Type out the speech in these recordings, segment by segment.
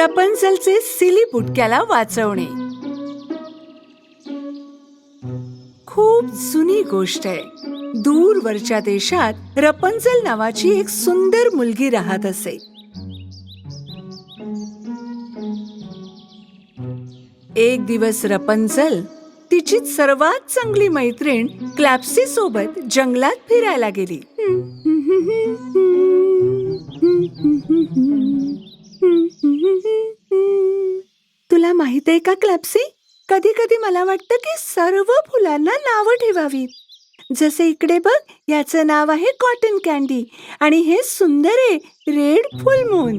रपन्झलचे silly बुटक्याला वाचवणे. खूप जुनी गोष्ट आहे. दूरवरच्या देशात रपन्झल नावाची एक सुंदर मुलगी राहत असे. एक दिवस रपन्झल तिची सर्वात चांगली मैत्रीण क्लॅप्सी सोबत जंगलात फिरायला गेली. तुला माहित आहे का क्लॅप्सी, कधी कधी मला वाटतं की सर्व फुलांना नावं ठेवावीत. जसे इकडे बघ, याचं नाव आहे कॉटन कॅन्डी आणि हे सुंदर आहे रेड फुल मून.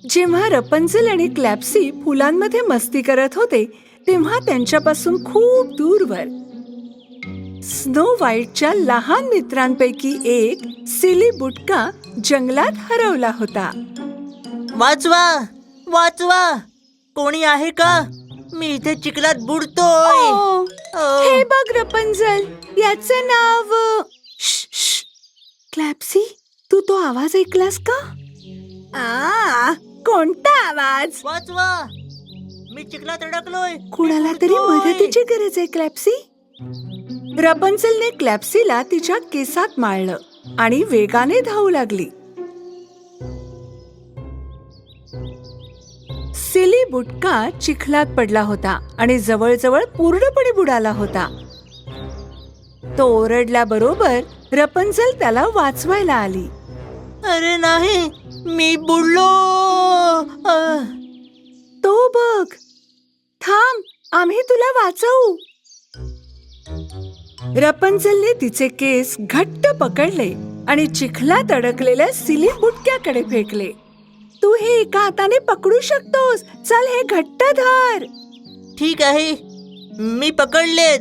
जेव्हा रपन्झल आणि क्लॅप्सी फुलांमध्ये मस्ती करत होते तेव्हा त्यांच्यापासून खूप दूरवर स्नो व्हाईटच्या लहान मित्रांपैकी एक सिली बुटका जंगलात हरवला होता. वाचवा वाचवा, कोणी आहे का? मी इथे चिखलात बुडतोय. हे बघ रपन्झल, याचं नाव क्लॅप्सी, तू तो आवाज ऐकलास का? कोणता आवाज? वाचवा, मी चिखलात अडकलोय. कुणाला तरी मदतीची गरज आहे क्लॅप्सी. रपन्झलने क्लॅप्सीला तिच्या केसात माळलं आणि वेगाने धावू लागली. सिली बुटका चिखलात पडला होता आणि जवळजवळ पूर्णपणे बुडाला होता. तो ओरडल्याबरोबर रपन्झल त्याला वाचवायला आली. अरे नाही, मी बुडलो. तो बघ, थांब, आम्ही तुला वाचवू. रपन्झलने तिचे केस घट्ट पकडले आणि चिखलात अडकलेल्या सिली बुटक्याकडे फेकले. तू हे एका हाताने पकडू शकतोस. चल, हे घट्ट धर. ठीक आहे, मी पकडलेत.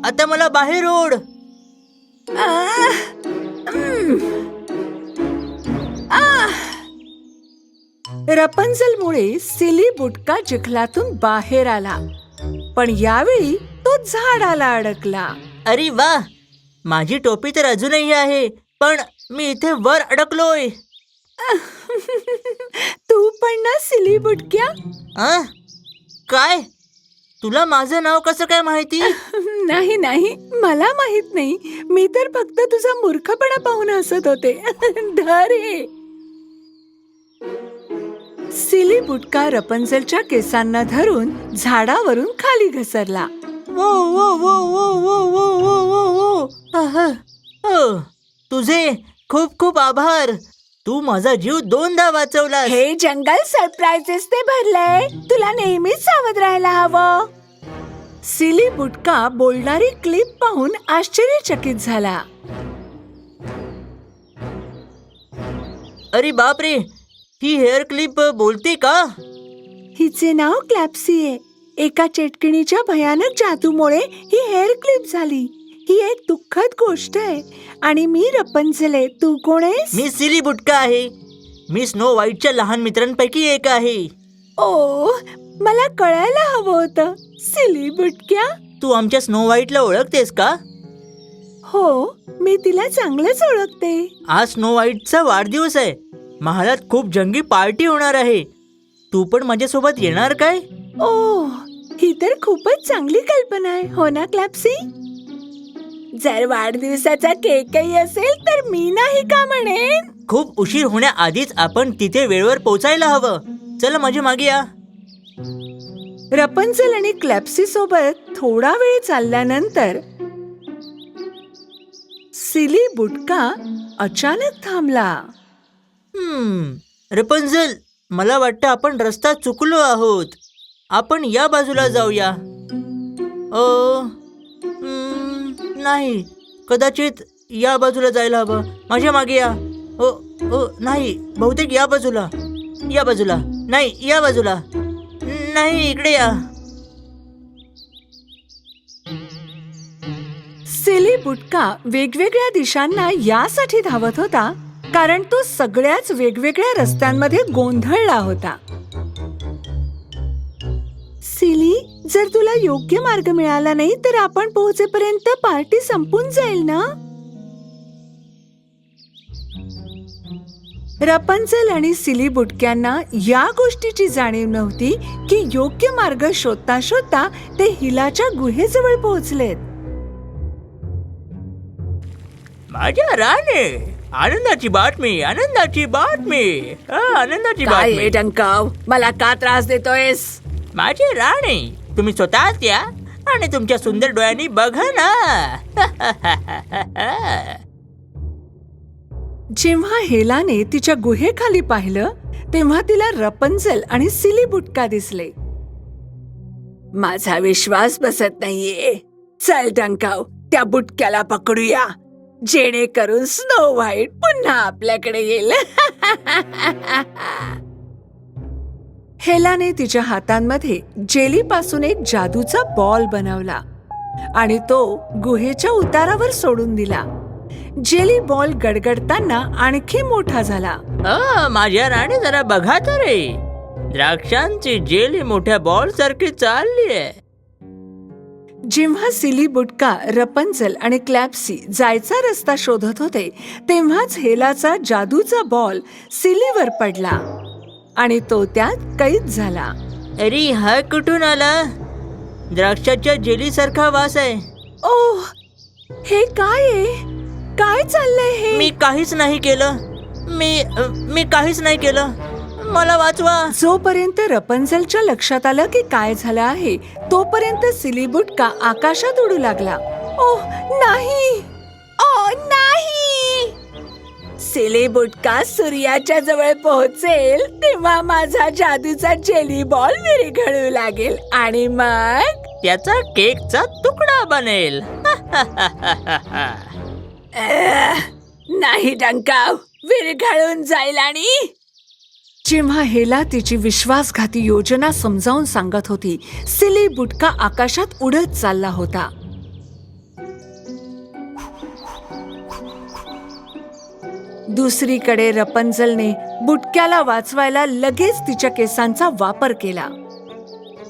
आता मला बाहेर ओढ. रपन्झलमुळे सिली बुटका चिखलातून बाहेर आला, पण यावेळी तो झाडाला अडकला. अरे वा, माझी टोपी तर अजूनही आहे, पण मी इथे वर अडकलोय. तू पण ना सिली बुटक्या? काय? तुला माझं नाव कसं काय माहिती? नाही नाही, मला माहित नाही. मी तर फक्त तुझा मूर्खपणा पाहून हसत होते. धर हे. सिली बुटका रपन्झलच्या केसांना धरून झाडावरून खाली घसरला. वो वो वो वो वो वो वो वो वो. तुझे खूप खूप आभार. तू माझा जीव 2दा वाचवलास. हे जंगल सरप्राइजेस ते भरलंय. तुला नेहमीच सावध राहायला हवं. सिली बुटका बोलणारी क्लिप पाहून आश्चर्यचकित झाला. अरे बापरे, ही हेअर क्लिप बोलते का? हिचे नाव क्लॅप्सी आहे. एका चेटकिणीच्या भयानक जादूमुळे ही हेअर क्लिप झाली. ही एक दुःखद गोष्ट आहे. आणि मी रपन्झल आहे. तू कोण आहेस? मी सिली बुटका आहे. मी स्नो व्हाईटच्या लहान मित्रांपैकी एक आहे. ओ, मला कळायला हवं होतं. सिली बुटक्या, तू आमच्या स्नो व्हाईटला ओळखतेस का? हो, मी तिला चांगलंच ओळखते. आज स्नो व्हाईटचा वाढदिवस आहे. महालात खूप जंगी पार्टी होणार आहे. तू पण माझ्यासोबत येणार काय? ओ, ही तर खूपच चांगली कल्पना आहे, हो ना क्लॅप्सी? जर वाढदिवसाचा केकही असेल तर मी नाही का म्हणेन. खूप उशीर होण्याआधीच आपण तिथे वेळेवर पोहोचायला हवं. चला माझ्या मागे या. रपन्झल आणि क्लॅप्सी सोबत थोडा वेळ चालल्यानंतर सिली बुटका अचानक थांबला. रपन्झल, मला वाटतं आपण रस्ता चुकलो आहोत. आपण या बाजूला जाऊया. नाही, कदाचित या बाजूला जायला हवं. माझ्या मागे या. नाही, बहुतेक या बाजूला. या बाजूला नाही, या बाजूला नाही, इकडे या. सिली बुटका वेगवेगळ्या दिशांना यासाठी धावत होता कारण तो सगळ्याच वेगवेगळ्या रस्त्यांमध्ये गोंधळला होता. सिली, जर तुला योग्य मार्ग मिळाला नाही तर आपण पोहोचेपर्यंत पार्टी संपून जाईल ना. रपंझेल आणि सिली बुटक्यांना या गोष्टीची जाणीव नव्हती की योग्य मार्ग शोधता शोधता ते हिलाच्या गुहेजवळ पोहोचलेत. माझ्या राणे, आनंदाची बातमी, आनंदाची बातमी, आनंदाची बातमी. डंकाव, मला का त्रास देतोयस? माझे राणे, तुम्ही स्वतःच या आणि तुमच्या सुंदर डोळ्यांनी बघा ना. जेव्हा हेलाने तिच्या गुहेखाली पाहिलं तेव्हा तिला रपंझेल आणि सिली बुटका दिसले. माझा विश्वास बसत नाहीये. चल डंकाव, त्या बुटक्याला पकडूया, जेणेकरून स्नो व्हाईट पुन्हा आपल्याकडे येईल. हेलाने तिच्या हातांमध्ये जेलीपासून एक जादूचा बॉल बनवला आणि तो गुहेच्या उतारावर सोडून दिला. जेली बॉल गडगडताना आणखी मोठा झाला. माझ्या राणी, जरा बघा तरी, द्राक्षांची जेली मोठ्या बॉल सारखी चाललीये. जेव्हा सिली बुटका, रपंझेल आणि क्लॅप्सी जायचा रस्ता शोधत होते तेव्हाच हेलाचा जादूचा बॉल सिलीवर पडला आणि तो त्यात कैद झाला. अरे, हा कुठून आला? द्राक्षाच्या जेली सारखा वास आहे. ओह, हे काय आहे? काय चाललंय हे? मी काहीच नाही केलं. मी काहीच नाही केलं. मला वाचवा. जोपर्यंत रपंझेलच्या लक्षात आलं की काय झालं आहे तोपर्यंत सिली बुटका आकाशात उडू लागला. ओह नाही, ओ नाही. सिली बुटका सूर्याच्या जवळ पोहोचेल तेव्हा माझा जादूचा जेली बॉल विरघळू लागेल आणि मग त्याचा केकचा तुकडा बनेल. नाही डंकाव, विरघळून जाईल. आणि जेव्हा हेला तिची विश्वासघाती योजना समजावून सांगत होती सिली बुटका आकाशात उडत चालला होता. दुसरीकडे रपंझेलने बुटक्याला वाचवायला लगेच तिच्या केसांचा वापर केला.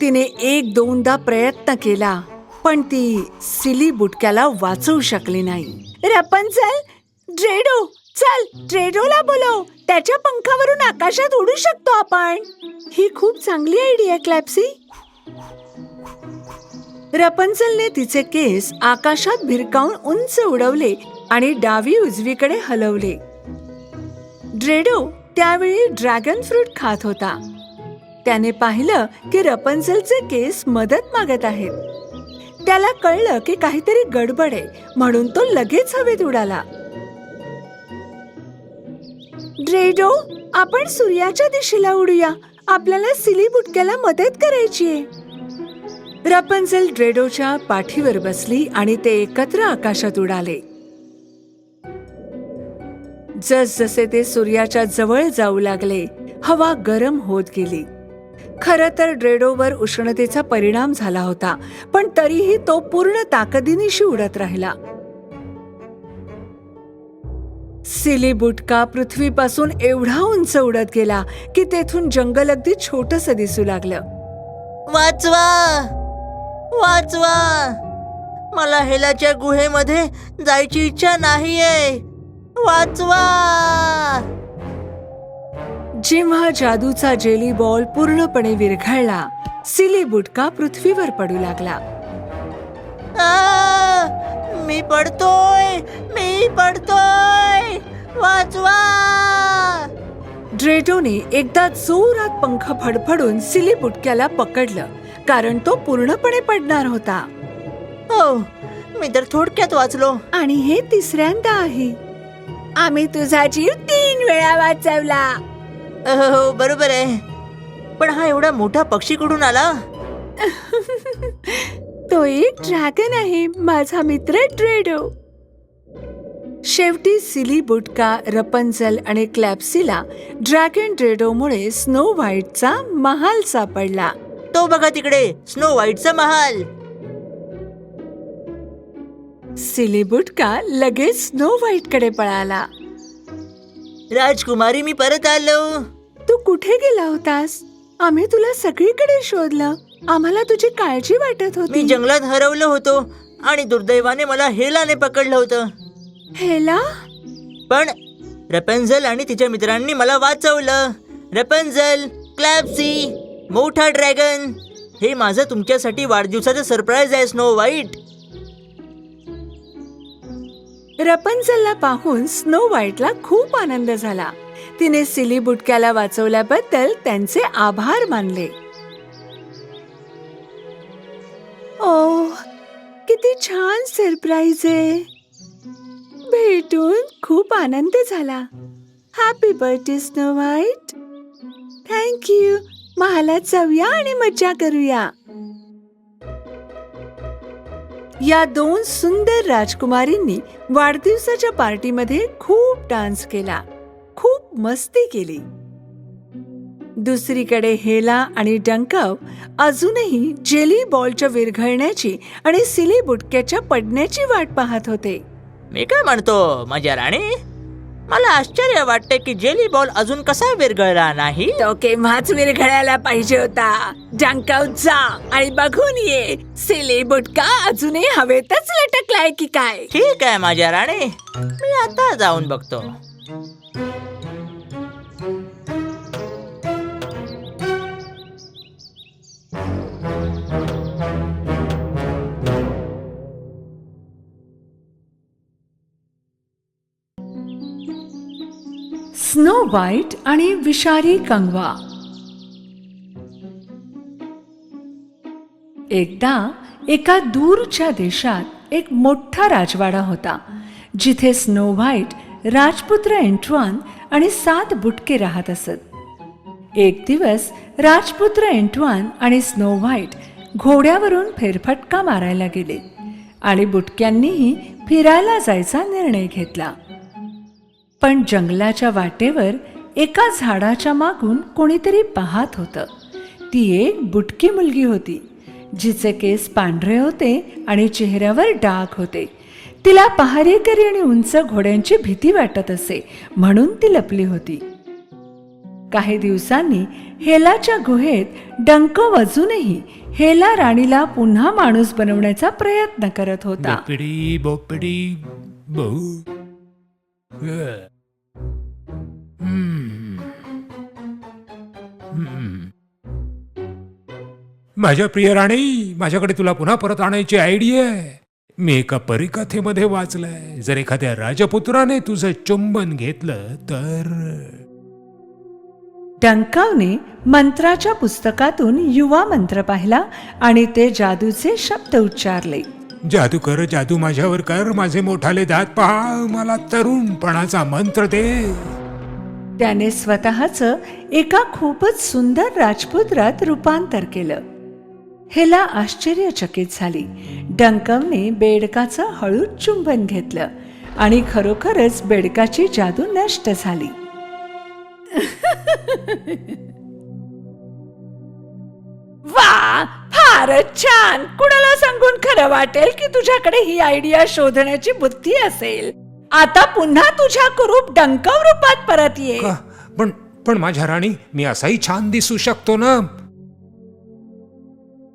तिने 1-2दा प्रयत्न केला पण ती सिली बुटक्याला वाचवू शकली नाही. रपंझेल, ड्रेडो, चल ड्रेडोला बोलव. त्याच्या पंखावरून आकाशात उडू शकतो आपण. ही खूप चांगली आयडिया क्लॅप्सी. रपंझेलने तिचे केस आकाशात भिरकावून उंच उडवले आणि डावी उजवीकडे हलवले. ड्रेडो त्यावेळी ड्रॅगन फ्रूट खात होता. त्याने पाहिलं की रपंझेलचे केस मदत मागत आहेत. त्याला कळलं की काहीतरी गडबड आहे म्हणून तो लगेच हवेत उडाला. ड्रेडो, आपण सूर्याच्या दिशेला उडूया. आपल्याला सिली बुटक्याला मदत करायची. रपंझेल ड्रेडोच्या पाठीवर बसली आणि ते एकत्र आकाशात उडाले. जसजसे ते सूर्याच्या जवळ जाऊ लागले हवा गरम होत गेली. खरं तर ड्रेडोवर उष्णतेचा परिणाम झाला होता पण तरीही तो पूर्ण ताकदीनिशी उडत राहिला. सिली बुटका पृथ्वीपासून एवढा उंच उडत गेला की तेथून जंगल अगदी छोटंसं दिसू लागलं. वाचवा, वाचवा. मला हेलाच्या गुहेमध्ये जायची इच्छा नाहीये. वाचवा. जेव्हा जादूचा जेली बॉल पूर्णपणे विरघळला सिली बुटका पृथ्वीवर पडू लागला. मी पडतोय, मी पडतोय. वाचवा. ड्रेडोने एकदा जोरात पंख फडफडून सिली बुटक्याला पकडलं कारण तो पूर्णपणे पडणार होता. हो, मी तर थोडक्यात वाचलो. आणि हे तिसऱ्यांदा आहे. आम्ही तुझा जीव 3 वेळा वाचवला. हो, बरोबर आहे. पण हा एवढा मोठा पक्षी कुठून आला? तो एक ड्रॅगन आहे, माझा मित्र ड्रेडो. शेवटी सिली बुटका, रपंझेल आणि क्लॅप्सीला ड्रॅगन ड्रेडोमुळे स्नो व्हाईटचा महाल सापडला. तो बघा तिकडे, स्नो व्हाईटचा महाल. सिली बुटका लगेच स्नो व्हाईट कडे पळाला. राजकुमारी, मी परत आलो. तू कुठे गेला होतास? आम्ही तुला सगळीकडे शोधलं. आम्हाला तुझी काळजी वाटत मी होती. जंगलात हरवलो होतो आणि दुर्दैवाने मला हेलाने पकडलं होतं. हेला? पण रॅपन्झेल आणि तिच्या मित्रांनी मला वाचवलं. रॅपन्झेल, क्लॅप्सी, मोठा ड्रॅगन, हे माझं तुमच्यासाठी वाढदिवसाचं सरप्राईज आहे स्नो व्हाईट. रपन्झेलला पाहून स्नो व्हाईटला खूप आनंद झाला. तिने सिली बुटक्याला वाचवल्याबद्दल त्यांचे आभार मानले. ओह, किती छान सरप्राईज आहे. भेटून खूप आनंद झाला. Happy birthday snow white. Thank you. महालात जाऊया आणि मज्जा करूया. या 2 सुंदर राजकुमारींनी वाढदिवसाच्या पार्टीमध्ये खूप डान्स केला, खूप मस्ती केली. दुसरीकडे हेला आणि डंकाव अजूनही जेली बॉलच्या विरघळण्याची आणि सिली बुटक्याच्या पडण्याची वाट पाहत होते. मी काय म्हणतो माझ्या राणी, मला आश्चर्य वाटते की जेली बॉल अजून कसा विरघळला नाही. तो केव्हाच विरघळायला पाहिजे होता. डंकाव, जा आणि बघून ये, सिली बुटका अजूनही हवेतच लटकलाय की काय. ठीक आहे माझ्या राणी, मी आता जाऊन बघतो. स्नो व्हाईट आणि विषारी कंगवा. एकदा एका दूरच्या देशात एक मोठा राजवाडा होता, जिथे स्नो व्हाईट, राजपुत्र एंट्वान आणि 7 बुटके राहत असत. एक दिवस राजपुत्र एंट्वान आणि स्नो व्हाईट घोड्यावरून फेरफटका मारायला गेले आणि बुटक्यांनीही फिरायला जायचा निर्णय घेतला. पण जंगलाच्या वाटेवर एका झाडाच्या मागून कोणीतरी पाहत होतं. ती एक बुटकी मुलगी होती, जिचे केस पांढरे होते आणि चेहऱ्यावर डाग होते. तिला पहारेकरी आणि उंच घोड्यांची भीती वाटत असे, म्हणून ती लपली होती. काही दिवसांनी हेलाच्या गुहेत डंक वाजूनही हेला राणीला पुन्हा माणूस बनवण्याचा प्रयत्न करत होता. बोपडी बोपडी बो. माझ्या प्रिय राणी, माझ्याकडे तुला पुन्हा परत आणायची आयडिया आहे. मी एका परिकथेमध्ये वाचलंय, जर एखाद्या राजपुत्राने तुझं चुंबन घेतलं तर. डंकावने मंत्राच्या पुस्तकातून युवा मंत्र पाहिला आणि ते जादूचे शब्द उच्चारले. जादू कर, जादू माझ्यावर कर, माझे मोठाले दात पहा, मला तरुणपणाचा मंत्र दे. त्याने स्वतःचं एका खूपच सुंदर राजपुत्रात रूपांतर केलं. हेला आश्चर्यचकित झाली. डंकवने बेडकाचं हळूच चुंबन घेतलं आणि खरोखरच बेडकाची जादू नष्ट झाली. वा, फारच छान. कुणाला सांगून खरं वाटेल की तुझ्याकडे ही आयडिया शोधण्याची बुद्धी असेल. आता पुन्हा तुझ्या कुरूप डंकव रूपात परत ये. पण माझ्या राणी, मी असाही छान दिसू शकतो ना.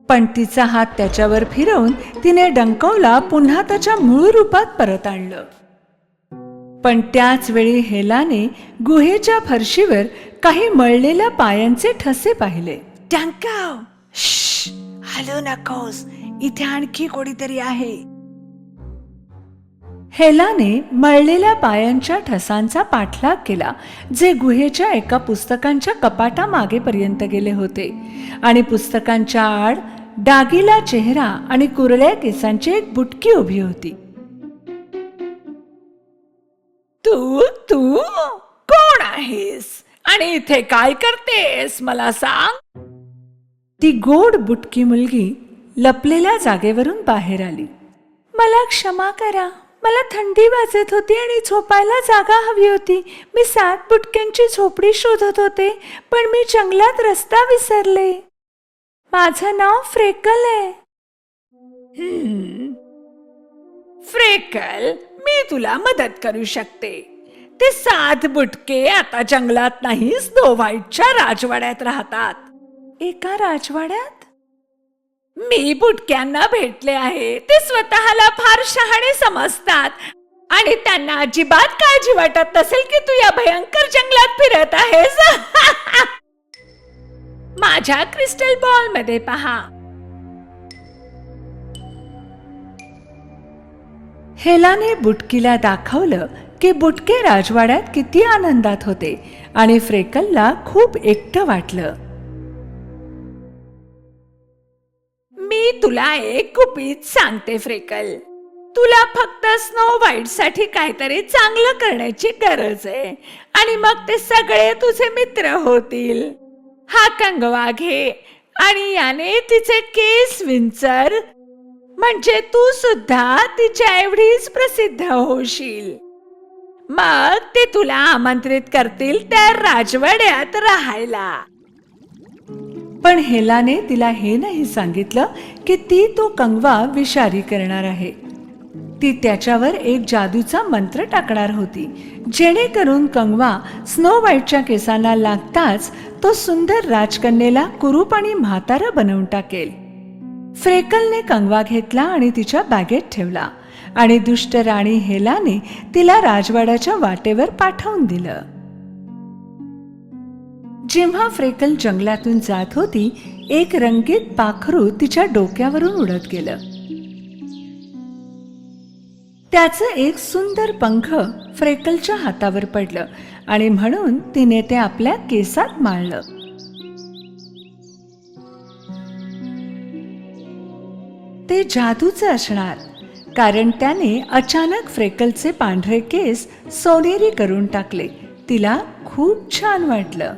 पण तिचा हात त्याच्यावर फिरवून तिने डंकवला पुन्हा त्याच्या मूळ रूपात परत आणलं. पण त्याच वेळी हेलाने गुहेच्या फरशीवर काही मळलेल्या पायांचे ठसे पाहिले. डंकव, हलू नकोस, इथे आणखी कोणीतरी आहे. हेलाने मळलेल्या पायांच्या ठसांचा पाठलाग केला, जे गुहेच्या एका पुस्तकांच्या कपाटा मागेपर्यंत गेले होते आणि पुस्तकांच्या आड डागीला चेहरा आणि कुरळ्या केसांची एक बुटकी उभी होती. तू कोण आहेस आणि इथे काय करतेस, मला सांग. ती गोड बुटकी मुलगी लपलेल्या जागेवरून बाहेर आली. मला क्षमा करा, मला थंडी वाजत होती आणि झोपायला जागा हवी होती. मी 7 बुटक्यांची झोपडी शोधत होते, पण मी जंगलात रस्ता विसरले. माझं नाव फ्रेकल आहे. फ्रेकल, मी तुला मदत करू शकते. ते 7 बुटके आता जंगलात नाही, स्नो व्हाईटच्या राजवाड्यात राहतात. एका राजवाड्यात? मी बुटक्यांना भेटले आहे. ते स्वतःला फार शहाणे समजतात आणि त्यांना अजिबात काळजी वाटत नसेल की तू या भयंकर जंगलात फिरत आहेस. माझ्या क्रिस्टल बॉल मध्ये पहा. हेलाने बुटकीला दाखवलं की बुटके राजवाड्यात किती आनंदात होते आणि फ्रेकलला खूप एकटं वाटलं. मी तुला एक गुपित सांगते फ्रेकल. तुला फक्त स्नो व्हाईट साठी काहीतरी चांगलं करण्याची गरज आहे आणि मग ते सगळे तुझे मित्र होतील. हा कंगवा घे आणि याने तिचे केस विंचर, म्हणजे तू सुद्धा तिच्या एवढीच प्रसिद्ध होशील. मग ते तुला आमंत्रित करतील त्या राजवाड्यात राहायला. पण हेलाने तिला हे नाही सांगितलं की ती तो कंगवा विषारी करणार आहे. ती त्याच्यावर एक जादूचा मंत्र टाकणार होती, जेणेकरून कंगवा स्नो व्हाईटच्या केसांना लागताच तो सुंदर राजकन्येला कुरूप आणि म्हातारा बनवून टाकेल. फ्रेकलने कंगवा घेतला आणि तिच्या बॅगेत ठेवला आणि दुष्ट राणी हेलाने तिला राजवाड्याच्या वाटेवर पाठवून दिलं. जेव्हा फ्रेकल जंगलातून जात होती, एक रंगीत पाखरू तिच्या डोक्यावरून उडत गेलं. त्याचं एक सुंदर पंख फ्रेकलच्या हातावर पडलं आणि म्हणून तिने ते आपल्या केसात माळलं. ते जादूचं असणार, कारण त्याने अचानक फ्रेकलचे पांढरे केस सोनेरी करून टाकले. तिला खूप छान वाटलं.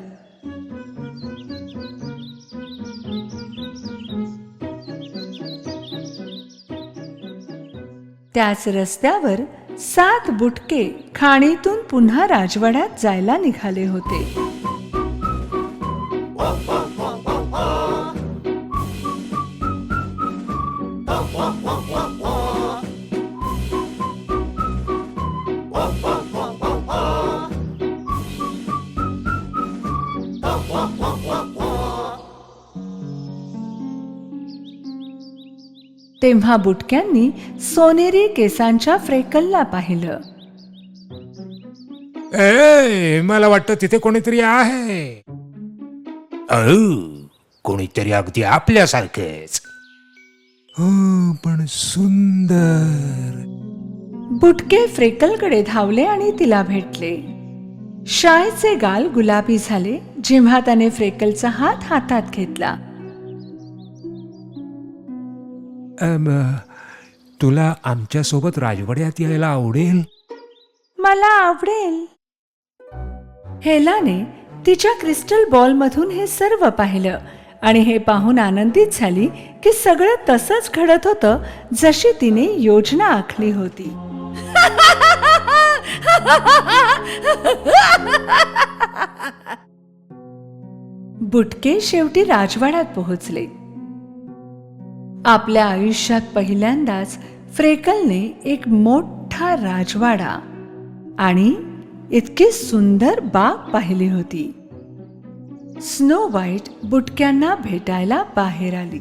त्याच रस्त्यावर 7 बुटके खाणीतून पुन्हा राजवाड्यात जायला निघाले होते. तेव्हा बुटक्यांनी सोनेरी केसांच्या फ्रेकलला पाहिलं. मला वाटतं तिथे कोणीतरी आहे. कोणीतरी अगदी आपल्यासारखेच. पण सुंदर. बुटके फ्रेकलकडे धावले आणि तिला भेटले. शायचे गाल गुलाबी झाले जेव्हा त्याने फ्रेकलचा हात हातात घेतला. तुला आमच्या सोबत राजवाड्यात यायला आवडेल? मला आवडेल. हेलाने तिच्या क्रिस्टल बॉल मधून हे सर्व पाहिलं आणि हे पाहून आनंदित झाली की सगळं तसंच घडत होतं जशी तिने योजना आखली होती. बुटके शेवटी राजवाड्यात पोहोचले. आपल्या आयुष्यात पहिल्यांदाच फ्रेकलने एक मोठा राजवाडा आणि इतकी सुंदर बाग पाहिली होती. स्नो व्हाईट बुटक्यांना भेटायला बाहेर आली.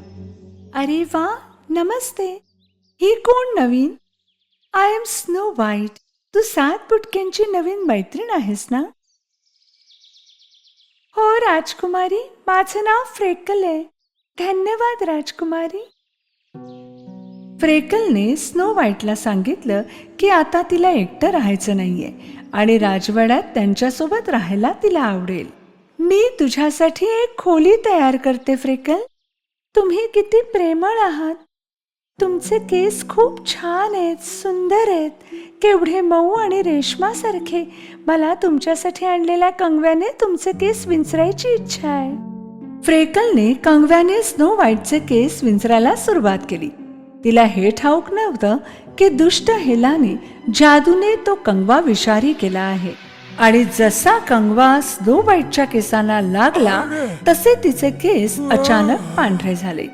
अरे वा, नमस्ते. ही कोण नवीन? I am Snow White. तू 7 बुटक्यांची नवीन मैत्रीण आहेस ना? हो राजकुमारी, माझं नाव फ्रेकल आहे. धन्यवाद राजकुमारी. फ्रेकलने स्नो व्हाईटला सांगितलं की आता तिला एकटं राहायचं नाहीये आणि राजवाड्यात त्यांच्यासोबत राहायला तिला आवडेल. मी तुझ्यासाठी एक खोली तयार करते फ्रेकल. तुम्ही किती प्रेमळ आहात. तुमचे केस खूप छान आहेत, सुंदर आहेत, केवढे मऊ आणि रेशमासारखे. मला तुमच्यासाठी आणलेल्या कंगव्याने तुमचे केस विंचरायची इच्छा आहे. फ्रेकलने कंगव्याने स्नो व्हाईटचे केस विंचरायला सुरुवात केली. तिला हे ठाऊक नव्हतं की दुष्ट हेलाने जादूने तो कंगवा विषारी केला आहे आणि जसा कंगवा स्नो व्हाईटच्या केसांना लागला तसे तिचे केस अचानक पांढरे झाले.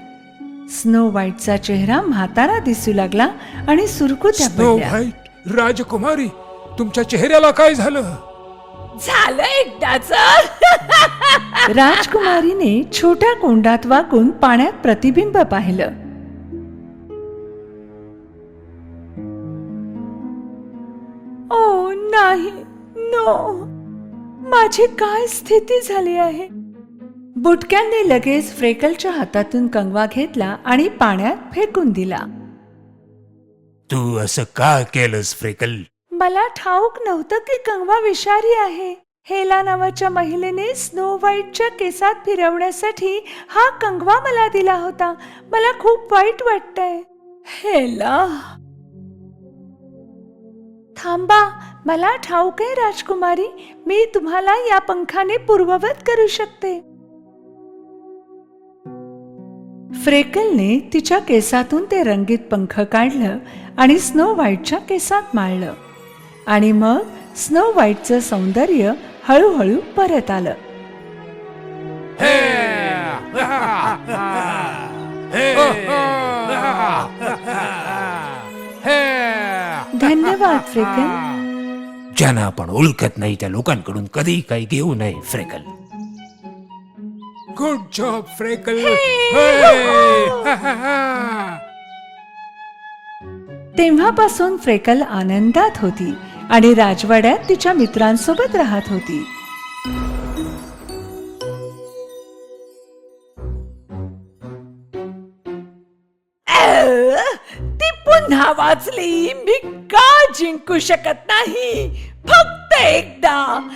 स्नो व्हाईटचा चेहरा म्हातारा दिसू लागला आणि सुरकुत्या स्नो पडल्या. व्हाईट राजकुमारी, तुमच्या चेहऱ्याला काय झालं? झालं एकदाच. राजकुमारीने छोट्या कोंडात वाकून पाण्यात प्रतिबिंब पाहिलं. नाही, नो, माझी काय स्थिती झाली आहे. बुटक्यांनी लगेच फ्रेकलच्या हातातून कंगवा घेतला आणि पाण्यात फेकून दिला. तू असं का केलंस फ्रेकल? मला ठाऊक नव्हतं की कंगवा विषारी आहे. हेला नावाच्या महिलेने स्नो व्हाईटच्या केसात फिरवण्यासाठी हा कंगवा मला दिला होता. मला खूप वाईट वाटतंय. हेला, थांबा, मला ठाऊक आहे राजकुमारी, मी तुम्हाला या पंखाने पूर्ववत करू शकते. फ्रेकलने तिच्या केसातून ते रंगीत पंख काढलं आणि स्नो व्हाईटच्या केसात माळलं आणि मग स्नो व्हाईटचं सौंदर्य हळूहळू परत आलं. धन्यवाद फ्रेकल. ज्यांना आपण ओळखत नाही त्या लोकांकडून कधी काही घेऊ नये फ्रेकल. Good job Freckle. तेव्हापासून फ्रेकल आनंदात होती आणि राजवाड्यात तिच्या मित्रांसोबत राहत होती. ती पुन्हा वाचली. मी का जिंकू शकत नाही? फक्त एकदा.